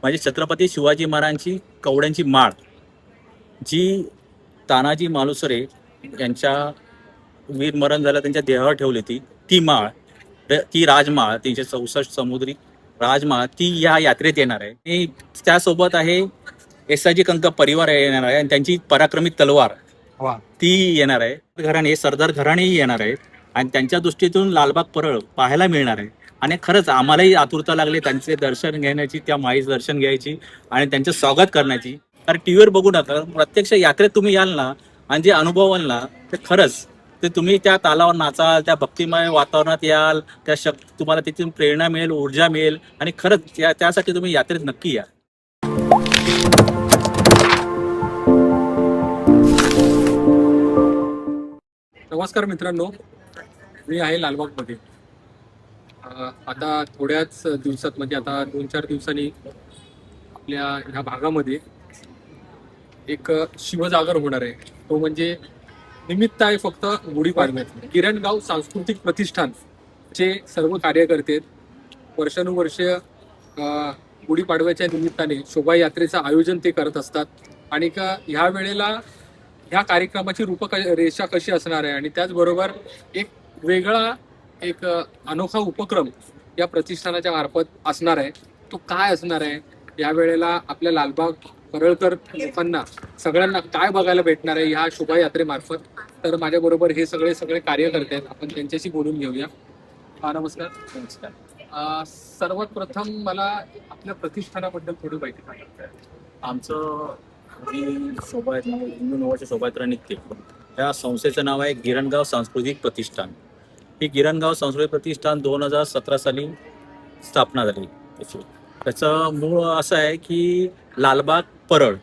म्हणजे छत्रपती शिवाजी महाराजांची कवड्यांची माळ जी तानाजी मालुसरे यांच्या वीरमरण झालं त्यांच्या देहावर ठेवली होती, ती माळ, ती राजमाळ 364 समुद्री राजमाळ ती या यात्रेत येणार आहे. आणि त्यासोबत आहे एस.आय.जी कंक परिवार येणार आहे आणि त्यांची पराक्रमी तलवार वा. ती येणार आहे. घराणे सरदार घराणेही येणार आहे आणि त्यांच्या दृष्टीतून लालबाग परळ पाहायला मिळणार आहे. आणि खरंच आम्हालाही आतुरता लागली त्यांचे दर्शन घेण्याची, त्या माईचं दर्शन घ्यायची आणि त्यांचं स्वागत करण्याची. कारण टीव्हीवर बघू नका, प्रत्यक्ष यात्रेत तुम्ही याल ना आणि जे अनुभवाल ना ते खरंच ते तुम्ही त्या तालावर नाचाल, त्या भक्तिमय वातावरणात याल, तुम्हाला तिथून प्रेरणा मिळेल, ऊर्जा मिळेल आणि खरंच त्यासाठी तुम्ही यात्रेत नक्की या. नमस्कार मित्रांनो, मी आहे लालबागमध्ये. आता थोड्याच दिवसात म्हणजे आता 2-4 दिवसांनी आपल्या ह्या भागामध्ये एक शिवजागर होणार आहे. तो म्हणजे निमित्त आहे फक्त गुढीपाडव्याचं. किरणगाव सांस्कृतिक प्रतिष्ठान चे सर्व कार्यकर्ते वर्षानुवर्ष गुढीपाडव्याच्या निमित्ताने शोभायात्रेचं आयोजन ते करत असतात. आणि ह्या वेळेला ह्या कार्यक्रमाची रूपरेषा कशी असणार आहे आणि त्याचबरोबर एक वेगळा एक अनोखा उपक्रम या प्रतिष्ठानाच्या मार्फत असणार आहे. तो काय असणार आहे, या वेळेला आपल्या लालबाग परळकर लोकांना सगळ्यांना काय बघायला भेटणार आहे ह्या शोभायात्रेमार्फत, तर माझ्याबरोबर हे सगळे कार्यकर्ते आहेत. आपण त्यांच्याशी बोलून घेऊया. नमस्कार. नमस्कार. सर्वात प्रथम मला आपल्या प्रतिष्ठानाबद्दल थोडी माहिती सांगा. आमचं जी शोभायात्रा हिंदू नवाची शोभायात्रा निघते त्या संस्थेचं नाव आहे गिरणगाव सांस्कृतिक प्रतिष्ठान. ही गिरणगाव सांस्कृतिक प्रतिष्ठान 2017 साली स्थापना झाली. त्याचं मूळ असं आहे की लालबाग परळ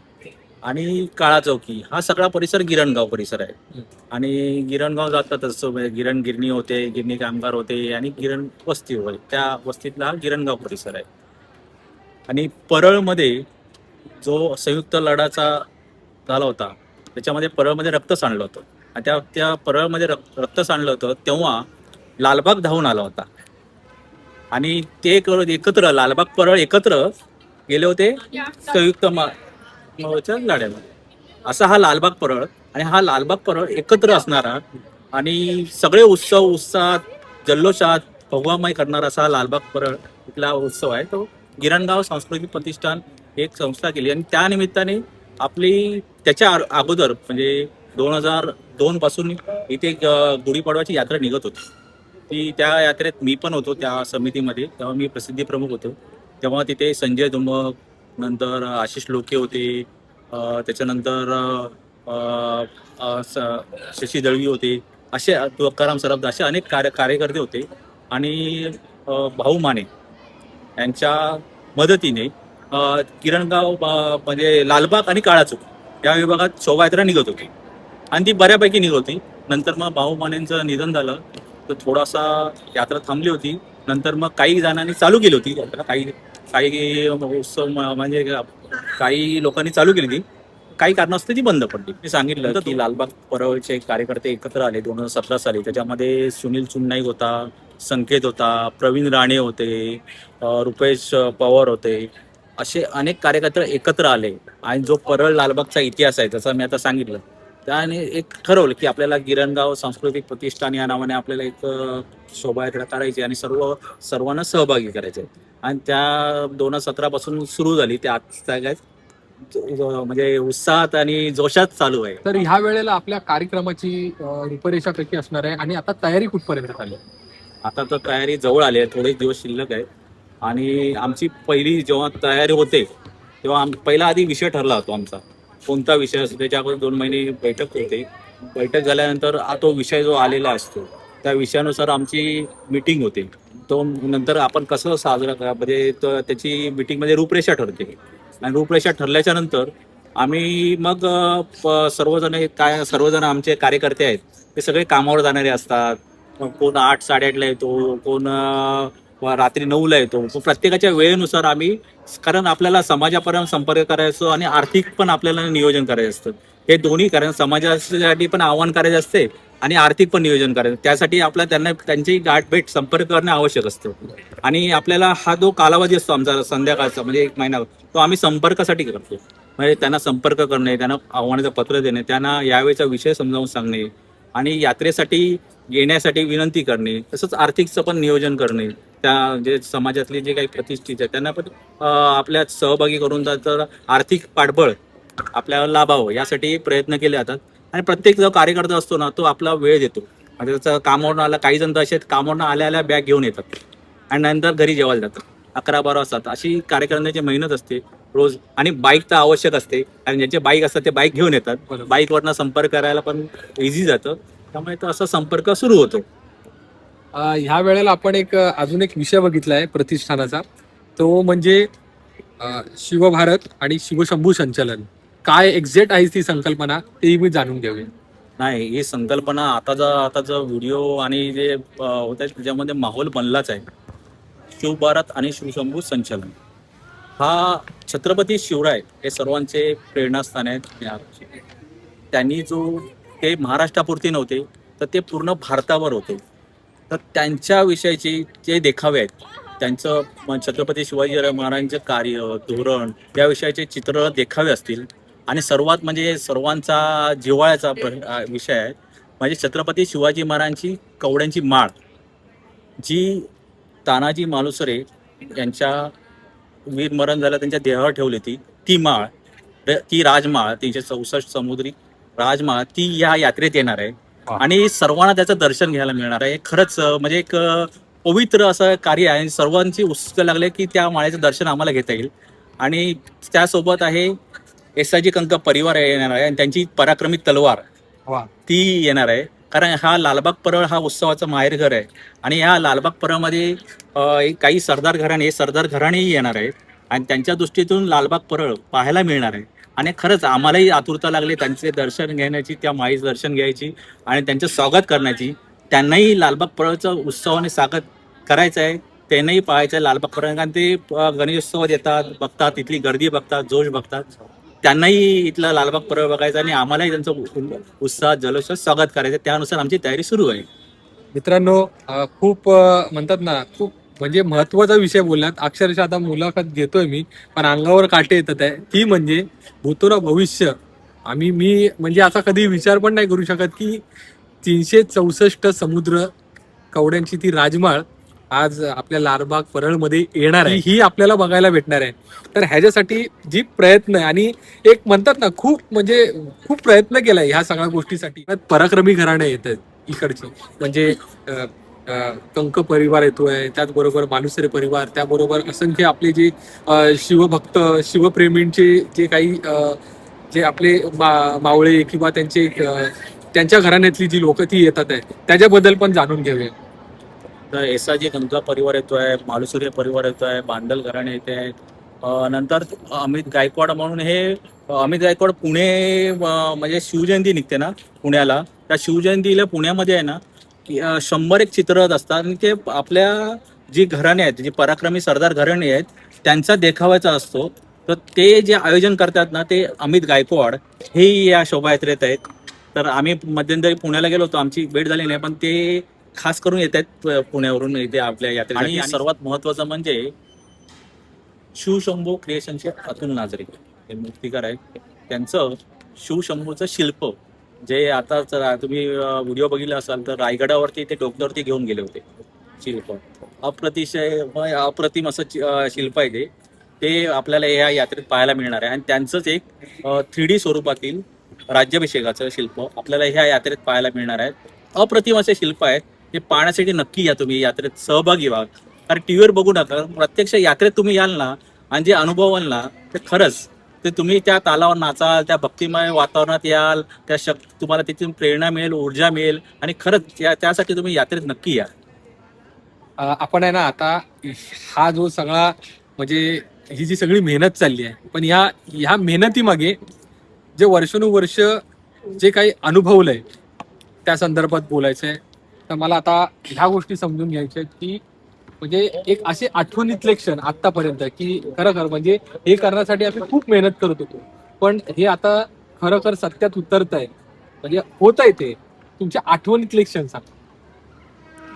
आणि काळा चौकी हा सगळा परिसर गिरणगाव परिसर आहे. आणि गिरणगाव जातात तसं गिरण गिरणी होते, गिरणी कामगार होते आणि गिरण वस्ती होते, त्या वस्तीतला हा गिरणगाव परिसर आहे. आणि परळमध्ये जो संयुक्त लढाचा झाला होता त्याच्यामध्ये परळमध्ये रक्त सांडलं होतं आणि त्या परळमध्ये रक्त सांडलं होतं तेव्हा लालबाग धावून आला होता आणि ते एकत्र लालबाग परळ एकत्र गेले होते संयुक्त लढ्यामध्ये. असा हा लालबाग परळ आणि हा लालबाग परळ एकत्र असणारा आणि सगळे उत्साहात जल्लोषात भगवामय करणारा असा लालबाग परळ इथला उत्सव आहे. तो गिरणगाव सांस्कृतिक प्रतिष्ठान एक संस्था केली आणि त्या निमित्ताने आपली त्याच्या अगोदर म्हणजे 2002 पासून इथे गुढीपाडवाची यात्रा निघत होती. ती त्या यात्रेत मी पण होतो त्या समितीमध्ये, तेव्हा मी प्रसिद्धी प्रमुख होतो. तेव्हा तिथे संजय दुमक, नंतर आशिष लोके होते, त्याच्यानंतर शशी दळवी होते, असे तुकाराम सरब असे अनेक कार्यकर्ते होते. आणि भाऊ माने यांच्या मदतीने किरणगाव म्हणजे लालबाग आणि काळा चौक या विभागात शोभायात्रा निघत होती आणि ती बऱ्यापैकी निघत होती. नंतर मग भाऊ मानेंचं निधन झालं तर थोडासा यात्रा थांबली होती. नंतर मग काही जणांनी चालू केली होती यात्रा, काही उत्सव म्हणजे काही लोकांनी चालू केली ती, काही कारणास्तव ती बंद पडली. मी सांगितलं की लालबाग परळचे कार्यकर्ते एकत्र आले 2017 साली. त्याच्यामध्ये सुनील चुन्नाईक होता, संकेत होता, प्रवीण राणे होते, रुपेश पवार होते, असे अनेक कार्यकर्ते एकत्र आले. आणि जो परळ लालबागचा इतिहास आहे त्याचा मी आता सांगितलं, त्याने एक ठरवलं की आपल्याला गिरणगाव सांस्कृतिक प्रतिष्ठान या नावाने आपल्याला एक शोभायात्रा करायची आणि सर्वांना सहभागी करायचे. आणि त्या 2017 पासून सुरू झाली. त्या म्हणजे उत्साहात आणि जोशात चालू आहे. तर ह्या वेळेला आपल्या कार्यक्रमाची रूपरेषा कशी असणार आहे आणि आता तयारी कुठपर्यंत झाली? आता तर तयारी जवळ आली आहे, थोडे दिवस शिल्लक आहे. आणि आमची पहिली जेव्हा तयारी होते तेव्हा पहिला आधी विषय ठरला होता आमचा, कोणता विषय असतो. त्याच्या अगोदर 2 महिने बैठक होते. बैठक झाल्यानंतर तो विषय जो आलेला असतो त्या विषयानुसार आमची मीटिंग होते. तो नंतर आपण कसं साजरा करा म्हणजे त्याची मीटिंगमध्ये रूपरेषा ठरते. आणि रूपरेषा ठरल्याच्या नंतर आम्ही मग सर्वजण आमचे कार्यकर्ते आहेत ते सगळे कामावर जाणारे असतात. कोण 8-8:30ला येतो, कोण रात्री 9ला येतो. प्रत्येकाच्या वेळेनुसार आम्ही, कारण आपल्याला समाजापर्यंत संपर्क करायचो आणि आर्थिक पण आपल्याला नियोजन करायचं असतं. हे दोन्ही, कारण समाजासाठी पण आव्हान करायचं असते आणि आर्थिक पण नियोजन करायचं. त्यासाठी आपल्याला त्यांना त्यांची गाठभेट संपर्क करणं आवश्यक असतं. आणि आपल्याला हा जो कालावधी असतो आमचा संध्याकाळचा म्हणजे 1 महिना, तो आम्ही संपर्कासाठी करतो. म्हणजे त्यांना संपर्क करणे, त्यांना आव्हानाचं पत्र देणे, त्यांना यावेळेचा विषय समजावून सांगणे आणि यात्रेसाठी येण्यासाठी विनंती करणे, तसंच आर्थिकचं पण नियोजन करणे. त्या जे समाजातले जे काही प्रतिष्ठित आहे त्यांना पण आपल्यात सहभागी करून तर आर्थिक पाठबळ आपल्याला लाभावं यासाठी प्रयत्न केले जातात. आणि प्रत्येक जो कार्यकर्ता असतो ना, तो आपला वेळ देतो. म्हणजे त्याचं कामावरून आला, काही जण तर असे आहेत कामावरून आल्या आल्या बॅग घेऊन येतात आणि नंतर घरी जेवायला जातात 11-12 वाजतात. अशी कार्यकर्त्यांची मेहनत असते रोज. आणि बाईक तर आवश्यक असते, आणि ज्यांचे बाईक असतात ते बाईक घेऊन येतात. बरोबर. बाईकवरनं संपर्क करायला पण इझी जातं. त्यामुळे तो असा संपर्क सुरू होतो. ह्या वेळेला आपण अजून एक विषय बघितलाय प्रतिष्ठानाचा, तो म्हणजे शिवभारत आणि शिवशंभू संचलन. काय एक्झॅक्ट आहे ती संकल्पना, तेही मी जाणून घेऊया. नाही, ही संकल्पना आता जो व्हिडिओ आणि जे होत आहे त्याच्यामध्ये माहोल बनलाच आहे. शिवभारत आणि शिवशंभू संचलन हा छत्रपती शिवराय हे सर्वांचे प्रेरणास्थान आहेत. त्यांनी ते महाराष्ट्रापुरते नव्हते तर ते पूर्ण भारतावर होते. तर त्यांच्या विषयीचे जे देखावे आहेत, त्यांचं छत्रपती शिवाजी महाराजांचे कार्य, धोरण या विषयाचे चित्र देखावे असतील. आणि सर्वात म्हणजे सर्वांचा जिव्हाळ्याचा विषय आहे म्हणजे छत्रपती शिवाजी महाराजांची कवड्यांची माळ, जी तानाजी मालुसरे यांच्या वीरमरण झालं त्यांच्या देहावर ठेवली होती. ती माळ, ती राजमाळ 364 समुद्री राजमाळ, ती या यात्रेत येणार आहे. आणि सर्वांना त्याचं दर्शन घ्यायला मिळणार आहे. खरंच म्हणजे एक पवित्र असं कार्य आहे. सर्वांची उत्सुकता लागले की त्या माळेचं दर्शन आम्हाला घेता येईल. आणि त्यासोबत आहे एस.आय.जी. कंक परिवार येणार आहे आणि त्यांची पराक्रमी तलवार ती येणार आहे. कारण हा लालबाग परळ हा उत्सवाचं माहेरघर आहे. आणि ह्या लालबाग परळमध्ये काही सरदार घराणेही येणार आहे. आणि त्यांच्या दृष्टीतून लालबाग परळ पाहायला मिळणार आहे. आणि खरंच आम्हालाही आतुरता लागली त्यांचे दर्शन घेण्याची, त्या माईचं दर्शन घ्यायची आणि त्यांचं स्वागत करण्याची. त्यांनाही लालबाग परळचं उत्सवाने स्वागत करायचं आहे, त्यांनाही पाहायचं आहे लालबाग परळ. कारण ते गणेशोत्सवात येतात, बघतात, तिथली गर्दी बघतात, जोश बघतात. त्यांनाही इथलं लालबाग परळ बघायचं आणि आम्हालाही त्यांचं उत्साह जल्लोषात स्वागत करायचं. त्यानुसार आमची तयारी सुरू आहे. मित्रांनो, खूप म्हणतात ना, खूप म्हणजे महत्वाचा विषय बोललात. अक्षरशः आता मुलाखत घेतोय मी, पण अंगावर काटे येतात आहे. ती म्हणजे भूतोरा भविष्य. मी म्हणजे असा कधी विचार पण नाही करू शकत की 364 समुद्र कवड्यांची ती राजमाळ आज आपल्या लालबाग परळमध्ये येणार आहे, ही आपल्याला बघायला भेटणार आहे. तर ह्याच्यासाठी जी प्रयत्न आहे आणि एक म्हणतात ना, खूप प्रयत्न केलाय ह्या सगळ्या गोष्टीसाठी. पराक्रमी घराणे येत आहेत इकडची, म्हणजे कंक परिवार येतोय, त्याचबरोबर मालुसरे परिवार, त्याबरोबर असंख्य आपले जे शिवभक्त शिवप्रेमींचे जे काही जे आपले मावळे किंवा त्यांच्या घराण्यातली जी लोक ती येतात आहे, त्याच्याबद्दल पण जाणून घेऊया. तर एस.आय.जी. कंका परिवार येतोय, मालुसरे परिवार येतोय, बांदल घराणे येते आहेत. नंतर अमित गायकवाड म्हणून अमित गायकवाड पुणे म्हणजे शिवजयंती निघते ना पुण्याला, त्या शिवजयंतीला पुण्यामध्ये आहे ना 100 चित्ररथ असतात. आणि ते आपल्या जी घराणे आहेत, जी पराक्रमी सरदार घराणे आहेत, त्यांचा देखावायचा असतो. तर ते जे आयोजन करतात ना, ते अमित गायकवाड हे या शोभायात्रेत आहेत. तर आम्ही मध्यंतरी पुण्याला गेलो होतो, आमची भेट झाली नाही, पण ते खास करून येत आहेत पुण्यावरून इथे आपल्या यात्रेत. आणि सर्वात महत्वाचं म्हणजे शिवशंभू क्रिएशनचे अतुल नाजरे हे मूर्तिकार आहेत. त्यांचं शिवशंभूचं शिल्प जे आता तुम्ही व्हिडिओ बघितला असाल तर रायगडावरती ते डोक्यावरती घेऊन गेले होते शिल्प. अप्रतिम असं शिल्प आहे ते आपल्याला या यात्रेत पाहायला मिळणार आहे. आणि त्यांचंच एक 3D स्वरूपातील राज्याभिषेकाचं शिल्प आपल्याला ह्या यात्रेत पाहायला मिळणार आहे. अप्रतिम असे शिल्प आहेत, हे पाहण्यासाठी नक्की या, तुम्ही यात्रेत सहभागी व्हा. कारण टीव्हीवर बघू नका, प्रत्यक्ष यात्रेत तुम्ही याल ना आणि जे अनुभवाल ना, ते खरंच ते तुम्ही त्या तालावर नाचाल, त्या भक्तिमय वातावरणात याल, तुम्हाला तिथून प्रेरणा मिळेल, ऊर्जा मिळेल. आणि खरंच त्यासाठी तुम्ही यात्रेत नक्की या. आपण आहे ना, आता हा जो सगळा म्हणजे ही जी सगळी मेहनत चालली आहे, पण ह्या मेहनतीमागे जे वर्षानुवर्ष जे काही अनुभवलंय त्या संदर्भात बोलायचं आहे. तर मला आता ह्या गोष्टी समजून घ्यायच्या आहेत की म्हणजे एक असे आठवणीतले क्षण आतापर्यंत की खरं म्हणजे हे करण्यासाठी आम्ही खूप मेहनत करत होतो, पण हे आता खरं सत्यात उतरत आहे, म्हणजे होत आहे ते. तुमच्या आठवणीतले एक क्षण सांगा.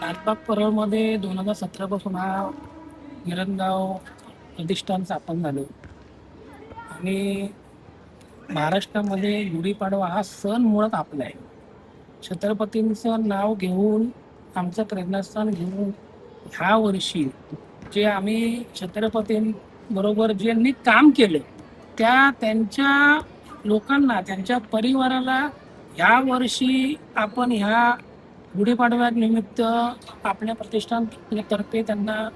लालबाग परळमध्ये 2017 पासून हा गिरणगाव प्रतिष्ठान स्थापन झालं आणि महाराष्ट्रामध्ये गुढीपाडवा हा सण मुळात आपला आहे. छत्रपतींचं नाव घेऊन, आमचं प्रेरणास्थान घेऊन ह्या वर्षी जे आम्ही छत्रपतींबरोबर ज्यांनी काम केलं त्यांच्या लोकांना, त्यांच्या परिवाराला ह्या वर्षी आपण ह्या गुढीपाडव्यानिमित्त आपल्या प्रतिष्ठानतर्फे त्यांना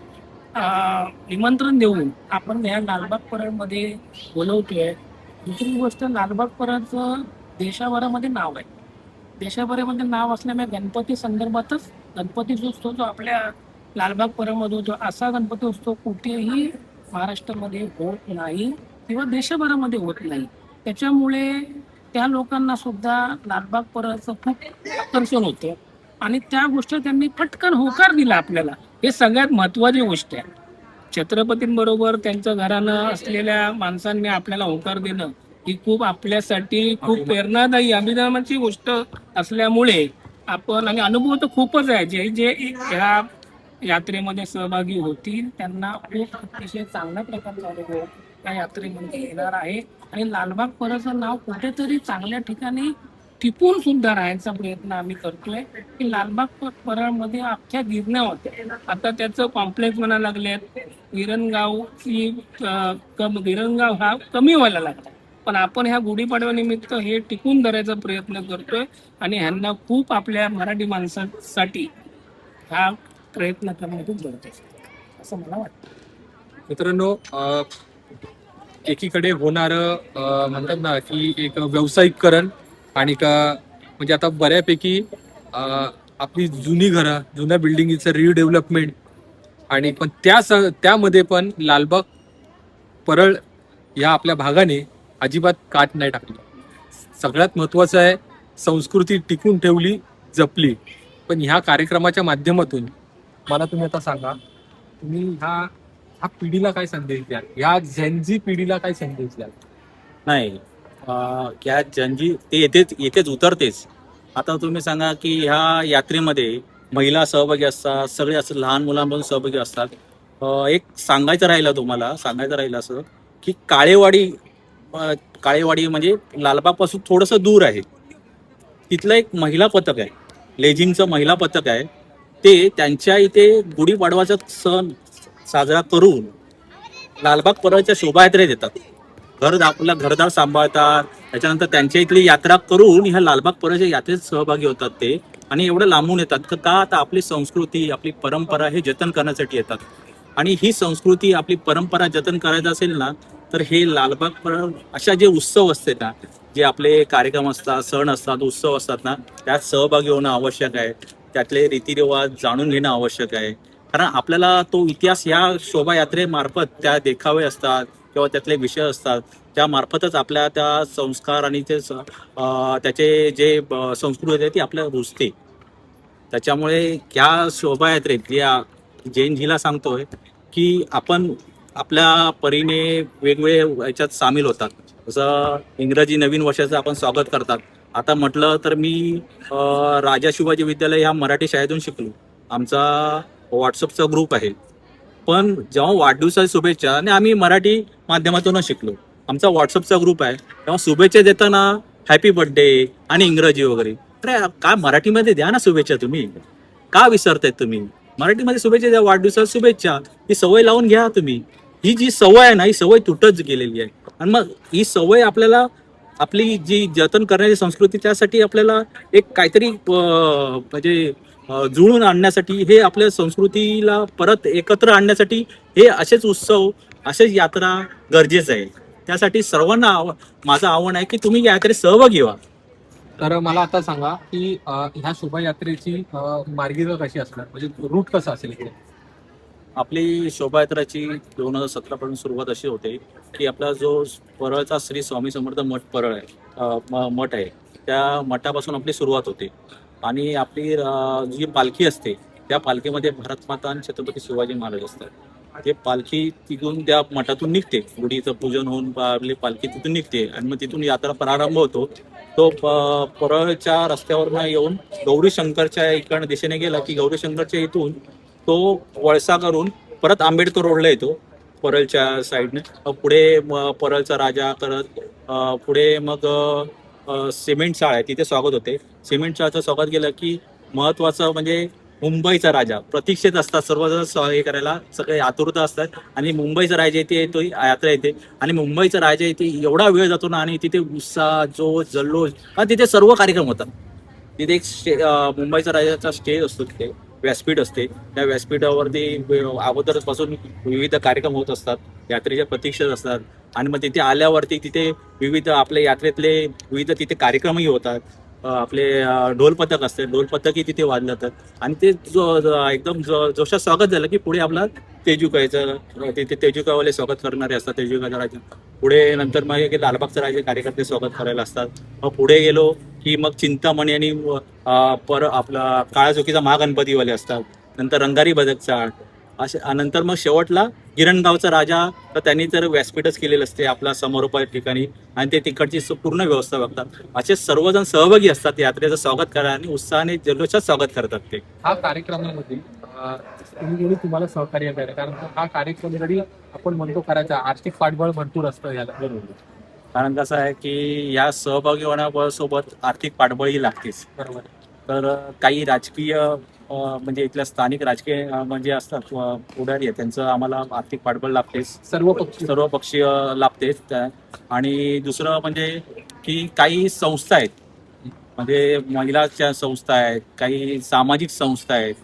निमंत्रण देऊन आपण ह्या लालबाग परळमध्ये बोलवतोय. दुसरी गोष्ट, लालबाग परळचं देशाभरामध्ये नाव आहे. देशाभरामध्ये नाव असल्यामुळे गणपती संदर्भातच गणपती उत्सव जो आपल्या लालबाग परळमध्ये होतो, असा गणपती उत्सव कुठेही महाराष्ट्रामध्ये होत नाही किंवा देशभरामध्ये होत नाही. त्याच्यामुळे त्या लोकांना सुद्धा लालबाग परळचं खूप आकर्षण होतं आणि त्या गोष्टी त्यांनी पटकन होकार दिला आपल्याला. हे सगळ्यात महत्त्वाची गोष्ट आहे. छत्रपतींबरोबर त्यांचं घराणं असलेल्या माणसांनी आपल्याला होकार देणं ही खूप आपल्यासाठी खूप प्रेरणादायी अभिमानाची गोष्ट असल्यामुळे आपण, आणि अनुभव तर खूपच आहे, जे जे ह्या यात्रेमध्ये सहभागी होतील त्यांना खूप अतिशय चांगल्या प्रकारचा अनुभव या यात्रेमध्ये येणार आहे. आणि लालबाग परळचं नाव कुठेतरी चांगल्या ठिकाणी टिपून सुद्धा राहायचा प्रयत्न आम्ही करतोय की लालबाग परळमध्ये अख्ख्या गिरण्या होत्या, आता त्याचं कॉम्प्लेक्स म्हणायला लागलेत. गिरणगाव हा कमी व्हायला लागला, पण आपण ह्या गुढीपाडव्यानिमित्त हे टिकून धरायचा प्रयत्न करतोय आणि ह्यांना खूप आपल्या मराठी माणसांसाठी हा प्रयत्न करणं खूप गरजेचं आहे असं मला वाटतं. मित्रांनो, एकीकडे होणारं म्हणतात ना की एक व्यावसायिकरण आणि म्हणजे आता बऱ्यापैकी आपली जुनी घरं, जुन्या बिल्डिंगचं रिडेव्हलपमेंट, आणि पण त्यामध्ये पण लालबाग परळ या आपल्या भागाने अजिबात काट नाही टाकली. सगळ्यात महत्त्वाचं आहे, संस्कृती टिकून ठेवली, जपली. पण ह्या कार्यक्रमाच्या माध्यमातून मला तुम्ही आता सांगा, तुम्ही ह्या पिढीला काय संदेश द्याल, ह्या झेनझी पिढीला काय संदेश द्याल? नाही, या जनजी ते येतेच उतरतेच. आता तुम्ही सांगा की ह्या यात्रेमध्ये महिला सहभागी असतात, सगळे असं लहान मुलांपासून सहभागी असतात. एक सांगायचं राहिलं असं की काळेवाडी म्हणजे लालबागपासून थोडंसं दूर आहे. तिथलं एक महिला पथक आहे, लेझिमचं महिला पथक आहे. ते त्यांच्या इथे गुढीपाडवाचा सण साजरा करून लालबाग परळच्या शोभायात्रेत येतात. आपला घरदार सांभाळतात, त्याच्यानंतर त्यांच्या इथली यात्रा करून ह्या लालबाग परळच्या यात्रेत सहभागी होतात ते. आणि एवढं लांबून येतात का आता आपली संस्कृती, आपली परंपरा हे जतन करण्यासाठी येतात. आणि ही संस्कृती, आपली परंपरा जतन करायचं असेल ना, तर हे लालबाग परळ अशा जे उत्सव असते ना, जे आपले कार्यक्रम असतात, सण असतात, उत्सव असतात ना, त्यात सहभागी होणं आवश्यक आहे. त्यातले रीतिरिवाज जाणून घेणं आवश्यक आहे. कारण आपल्याला तो इतिहास या शोभायात्रेमार्फत, त्या देखावे असतात किंवा त्यातले विषय असतात, त्यामार्फतच आपल्या त्या संस्कार आणि त्याचे जे संस्कृती आहे ती आपल्याला रुजते. त्याच्यामुळे ह्या शोभायात्रेत या जैनजीला सांगतोय की आपण आपल्या परीने वेगवेगळ्या याच्यात सामील होतात. जसं इंग्रजी नवीन वर्षाचं आपण स्वागत करतात. आता म्हटलं तर मी राजा शिवाजी विद्यालय ह्या मराठी शाळेतून शिकलो. आमचा व्हॉट्सअपचा ग्रुप आहे, पण जेव्हा वाढदिवसाच्या शुभेच्छा, आणि आम्ही मराठी माध्यमातूनच शिकलो, आमचा व्हॉट्सअपचा ग्रुप आहे, तेव्हा शुभेच्छा देताना हॅपी बर्थडे आणि इंग्रजी वगैरे. अरे काय मराठीमध्ये द्या ना शुभेच्छा, तुम्ही का विसरतायत? तुम्ही मराठीमध्ये शुभेच्छा द्या, वाढदिवसाच्या शुभेच्छा. ही सवय लावून घ्या तुम्ही. ही जी सवय आहे ना, ही सवय तुटत गेलेली आहे. आणि मग ही सवय आपल्याला, आपली जी जतन करण्याची संस्कृती, त्यासाठी आपल्याला एक काहीतरी म्हणजे जुळून आणण्यासाठी, हे आपल्या संस्कृतीला परत एकत्र आणण्यासाठी हे असेच उत्सव, असेच यात्रा गरजेचं आहे. त्यासाठी सर्वांना माझं आव्हान आहे की तुम्ही या यात्रेत सहभागी व्हा. तर मला आता सांगा की ह्या शोभायात्रेची मार्गिका कशी असणार, म्हणजे रूट कसं असेल इकडे? आपली शोभायात्राची 2017 पासून सुरुवात अशी होते की आपला जो परळचा श्री स्वामी समर्थ मठ परळ आहे, मठ आहे, त्या मठापासून आपली सुरुवात होते. आणि आपली जी पालखी असते, त्या पालखीमध्ये भारतमाता आणि छत्रपती शिवाजी महाराज असतात. ते पालखी तिथून त्या मठातून निघते, गुढीचं पूजन होऊन आपली पालखी तिथून निघते आणि मग तिथून यात्रा प्रारंभ होतो. तो परळच्या रस्त्यावरनं येऊन गौरी शंकरच्या इकडनं दिशेने गेला की गौरी शंकरच्या इथून तो वळसा करून परत आंबेडकर रोडला येतो परळच्या साईडने. पुढे परळचा राजा करत पुढे मग सिमेंट चाळ आहे तिथे स्वागत होते. सिमेंट चाळचं स्वागत केलं की महत्वाचं म्हणजे मुंबईचा राजा प्रतीक्षेत असतात सर्वजण हे करायला, सगळे आतुरता असतात आणि मुंबईचा राजा इथे येतो, यात्रा येते आणि मुंबईचा राजा इथे एवढा वेळ जातो ना आणि तिथे उत्साह जोश जल्लोष आणि तिथे सर्व कार्यक्रम होतात. तिथे एक मुंबईचा राजाचा स्टेज असतो, तिथे व्यासपीठ असते. त्या व्यासपीठावरती अगोदरपासून विविध कार्यक्रम होत असतात, यात्रेच्या प्रतीक्षेत असतात आणि मग तिथे आल्यावरती तिथे विविध आपल्या यात्रेतले विविध तिथे कार्यक्रमही होतात. आपले ढोल पथक असते, ढोल पथकही तिथे वाजलं जातात आणि ते एकदम जोशात स्वागत झालं की पुढे आपला तेजुकायचं तिथे तेजुकावाले स्वागत करणारे असतात. तेजुकाचा राजा पुढे नंतर मग एक लालबागचा राजा कार्यकर्ते स्वागत करायला असतात. मग पुढे गेलो की मग चिंतामणी आणि आपला काळाचोखीचा महागणपतीवाले असतात. नंतर रंगारी बदकचा असे नंतर मग शेवटला गिरणगावचा राजा, तर त्यांनी तर व्यासपीठच केलेलं असते आपला समारोपा ठिकाणी आणि ते तिकडची पूर्ण व्यवस्था बघतात. असे सर्वजण सहभागी असतात यात्रेचं स्वागत करायला आणि उत्साहाने जल्लोषात स्वागत करतात ते. हा कार्यक्रमामध्ये कोणी तुम्हाला सहकार्य करेल, कारण हा कार्यक्रम जरी आपण म्हणतो करायचा आर्थिक पाठबळ भरपूर असतं याला. बरोबर. कारण कसं आहे की या सहभागी होण्यासोबत आर्थिक पाठबळही लागतेच. बरोबर. तर काही राजकीय म्हणजे इथल्या स्थानिक राजकीय म्हणजे असतात पुढारी आहे, त्यांचं आम्हाला आर्थिक पाठबळ लागतेच, सर्व पक्षीय लागतेच. आणि दुसरं म्हणजे की काही संस्था आहेत, म्हणजे महिलाच्या संस्था आहेत, काही सामाजिक संस्था आहेत,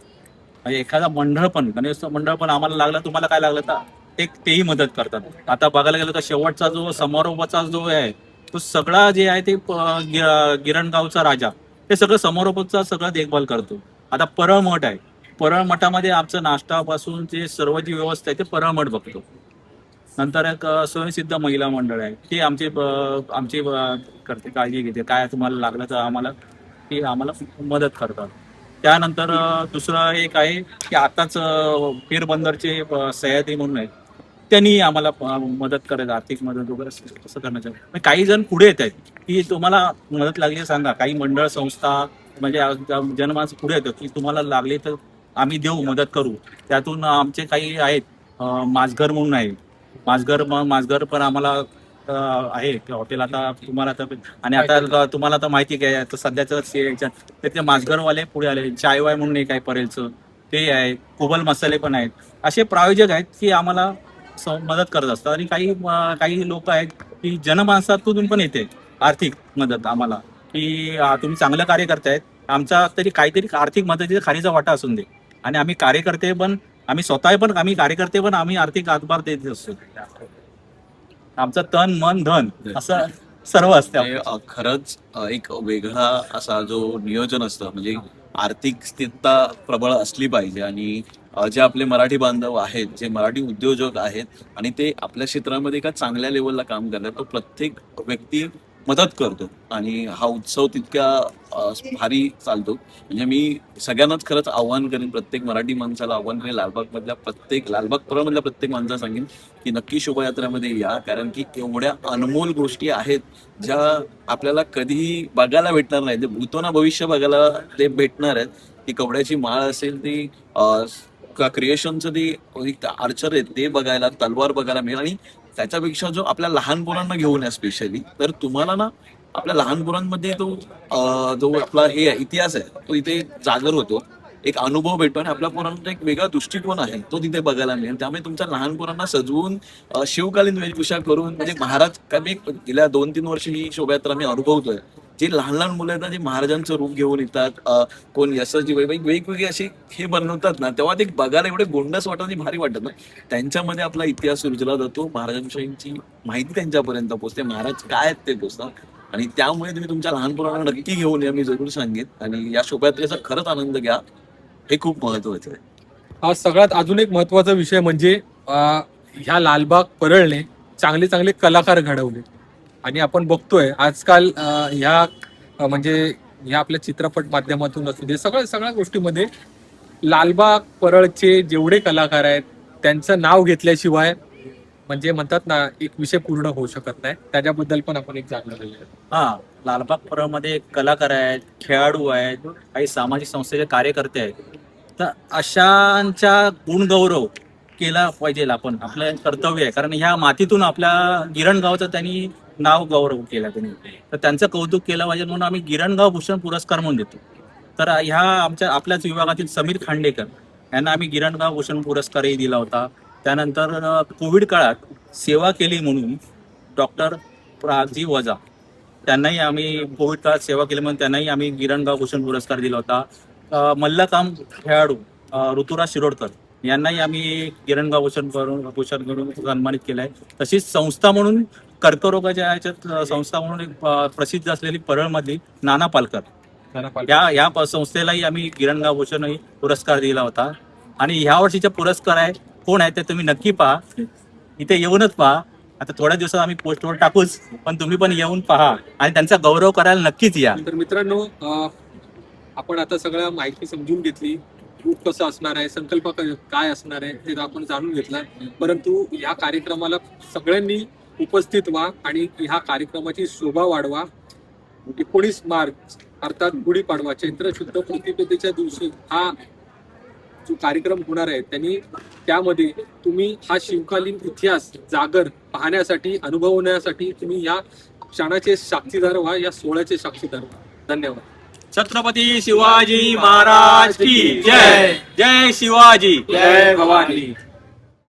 म्हणजे एखादा मंडळ पण गणेश मंडळ पण आम्हाला लागलं, तुम्हाला काय लागलं तर तेही मदत करतात. आता बघायला गेलं तर शेवटचा जो समारोपाचा जो आहे तो सगळा जे आहे ते गिरणगावचा राजा ते सगळं समारोपाचा सगळं देखभाल करतो. आता परळ मठ आहे, परळ मठामध्ये आमचं नाश्तापासून जे सर्व जी व्यवस्था आहे ते परळ मठ बघतो. नंतर एक स्वयंसिद्ध महिला मंडळ आहे, ते आमची करते, काळजी घेते, काय तुम्हाला लागलं तर आम्हाला ती आम्हाला मदत करतात. त्यानंतर दुसरं एक आहे की आताच पीरबंदरचे सह्याद्री म्हणून आहेत, त्यांनी आम्हाला मदत करायचं, आर्थिक मदत वगैरे असं करण्याचं. काही जण पुढे येत आहेत की तुम्हाला मदत लागली सांगा, काही मंडळ संस्था म्हणजे जनमानस पुढे येतं की तुम्हाला लागले तर आम्ही देऊ, मदत करू. त्यातून आमचे काही आहेत माझघर म्हणून आहे, माझघर पण आम्हाला आहे हॉटेल. आता तुम्हाला तर आणि आता तुम्हाला तर माहिती काय तर सध्याचं त्याचे माझघरवाले पुढे आले, चायवाय म्हणून एक आहे परेलचं, ते आहे, कोबल मसाले पण आहेत. असे प्रायोजक आहेत की आम्हाला मदत करत असतात. आणि काही लोक आहेत की जनमानसातून पण येते आर्थिक मदत आम्हाला की तुम्ही चांगलं कार्य करतायत, आमचा तरी काहीतरी आर्थिक मदतीचा खारीचा वाटा असून दे. आणि आम्ही कार्यकर्ते पण आम्ही स्वतः पण आम्ही कार्यकर्ते पण आम्ही आर्थिक हातभार देत असतो. आमचं तन मन धन असं सर्व असतं. खरंच एक वेगळा असा जो नियोजन असतं, म्हणजे आर्थिक स्थिरता प्रबळ असली पाहिजे. आणि जे आपले मराठी बांधव आहेत, जे मराठी उद्योजक आहेत आणि ते आपल्या क्षेत्रामध्ये एका चांगल्या लेवलला काम करतात, तो प्रत्येक व्यक्ती मदत करतो आणि हा उत्सव तितक्या भारी चालतो. म्हणजे मी सगळ्यांनाच खरंच आव्हान करेन, प्रत्येक मराठी माणसाला आव्हान करेन, लालबाग परळमधल्या प्रत्येक माणसाला सांगेन की नक्की शोभायात्रेमध्ये या, कारण की एवढ्या अनमोल गोष्टी आहेत ज्या आपल्याला कधीही बघायला भेटणार नाही. ते भूतोना भविष्य बघायला ते भेटणार आहेत. ती कवड्याची माळ असेल, ती क्रिएशनचं ते आर्चर आहेत ते बघायला, तलवार बघायला मिळेल. आणि त्याच्यापेक्षा जो आपल्या लहान मुलांना घेऊन आहे स्पेशली, तर तुम्हाला ना आपल्या लहान मुलांमध्ये तो जो आपला हे इतिहास आहे तो इथे जागर होतो, एक अनुभव भेटतो आणि आपल्या पोरांचा एक वेगळा दृष्टिकोन आहे तो तिथे बघायला मिळेल. त्यामुळे तुमच्या लहान पोरांना सजवून शिवकालीन वेशभूषा करून, म्हणजे महाराज का मी गेल्या 2-3 वर्ष ही शोभायात्रा मी अनुभवतोय, जे लहान लहान मुलं आहेत ना, जे महाराजांचं रूप घेऊन येतात, कोण यशस्वी वेगवेगळी अशी हे बनवतात ना, तेव्हा ते बघायला एवढे गोंडस वाटत आणि भारी वाटत ना. त्यांच्यामध्ये आपला इतिहास रुजला जातो, महाराजांविषयीची माहिती त्यांच्यापर्यंत पोहोचते, महाराज काय आहेत ते पोचतात. आणि त्यामुळे तुम्ही तुमच्या लहानपणाला नक्की घेऊन या, मी जरूर सांगेन. आणि या शोभायात्रेचा खरंच आनंद घ्या, हे खूप महत्वाचं आहे. सगळ्यात अजून एक महत्वाचा विषय म्हणजे ह्या लालबाग परळने चांगले चांगले कलाकार घडवले. आणि आपण बघतोय आजकाल म्हणजे ह्या आपल्या चित्रपट माध्यमातून असू दे, सगळ्या गोष्टीमध्ये लालबाग परळचे जेवढे कलाकार आहेत त्यांचं नाव घेतल्याशिवाय म्हणजे म्हणतात ना, एक विषय पूर्ण होऊ शकत नाही. त्याच्याबद्दल पण आपण एक जाणून घेऊया. लालबाग परळमध्ये कलाकार आहेत, खेळाडू आहेत, काही सामाजिक संस्थेचे कार्यकर्ते आहेत. तर अशांचा गुणगौरव केला पाहिजे. आपण आपलं कर्तव्य आहे, कारण ह्या मातीतून आपल्या गिरणगावचं त्यांनी नाव गौरव केला त्यांनी. तर त्यांचं कौतुक केलं पाहिजे म्हणून आम्ही गिरणगाव भूषण पुरस्कार म्हणून देतो. तर ह्या आपल्याच विभागातील समीर खांडेकर यांना आम्ही गिरणगाव भूषण पुरस्कारही दिला होता. त्यानंतर कोविड काळात सेवा केली म्हणून डॉक्टर प्रागजी वजा त्यांनाही आम्ही कोविड काळात सेवा केली म्हणून त्यांनाही आम्ही गिरणगाव भूषण पुरस्कार दिला होता. मल्लखांब खेळाडू ऋतुराज शिरोडकर यांनाही आम्ही गिरणगाव भूषण करून सन्मानित केलं आहे. तशीच संस्था म्हणून कर्करोगाच्या ह्याच्यात संस्था म्हणून एक प्रसिद्ध असलेली परळमधली नाना पालकर या संस्थेलाही आम्ही गिरणगाव भूषण पुरस्कार दिला होता. आणि ह्या वर्षीचा पुरस्कार आहे कोण आहे ते तुम्ही नक्की पहा, इथे येऊनच पहा. आता थोड्या दिवसात आम्ही पोस्टवर टाकूच, पण तुम्ही पण येऊन पहा आणि त्यांचा गौरव करायला नक्कीच या. तर मित्रांनो, आपण आता सगळ्या माहिती समजून घेतली. ग्रुप कसं असणार आहे, संकल्प काय असणार आहे ते आपण जाणून घेतलं. परंतु या कार्यक्रमाला सगळ्यांनी उपस्थित व्हा आणि ह्या कार्यक्रमाची शोभा वाढवा. 19 मार्च अर्थात गुढीपाडवा चैत्र शुद्ध प्रतिपदेच्या दिवशी हा जो कार्यक्रम होणार आहे त्यामध्ये तुम्ही हा शिवकालीन इतिहास जागर पाहण्यासाठी, अनुभवण्यासाठी तुम्ही या क्षणाचे साक्षीदार व्हा, या सोहळ्याचे साक्षीदार व्हा. धन्यवाद. छत्रपती शिवाजी महाराज की जय. जय शिवाजी, जय भवानी.